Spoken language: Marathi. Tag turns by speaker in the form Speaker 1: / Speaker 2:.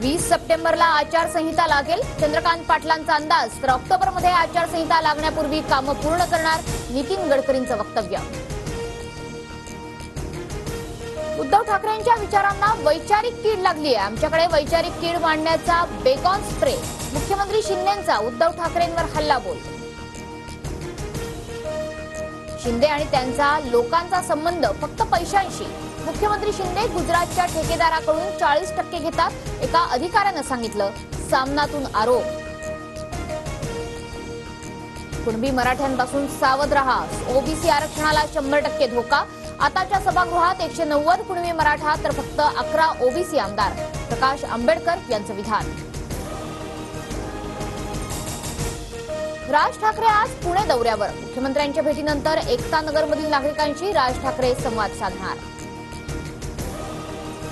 Speaker 1: 20 सप्टेंबरला आचारसंहिता लागेल, चंद्रकांत पाटलांचा अंदाज. तर ऑक्टोबरमध्ये आचारसंहिता लागण्यापूर्वी कामं पूर्ण करणार, नितीन गडकरींचं वक्तव्य. उद्धव ठाकरेंच्या विचारांना वैचारिक कीड लागली आहे. आमच्याकडे वैचारिक कीड मांडण्याचा बेगॉन स्प्रे. मुख्यमंत्री शिंदेंचा उद्धव ठाकरेंवर हल्लाबोल. शिंदे आणि त्यांचा लोकांचा संबंध फक्त पैशांशी. मुख्यमंत्री शिंदे गुजरातच्या ठेकेदाराकडून 40% घेतात, एका अधिकाऱ्यानं सांगितलं. सामनातून आरोप. कुणबी मराठ्यांपासून सावध रहा, ओबीसी आरक्षणाला 100% धोका. आताच्या सभागृहात 190 कुणबी मराठा तर फक्त 11 ओबीसी आमदार. प्रकाश आंबेडकर यांचं विधान. राज ठाकरे आज पुणे दौऱ्यावर. मुख्यमंत्र्यांच्या भेटीनंतर एकता नगरमधील नागरिकांशी राज ठाकरे संवाद साधणार.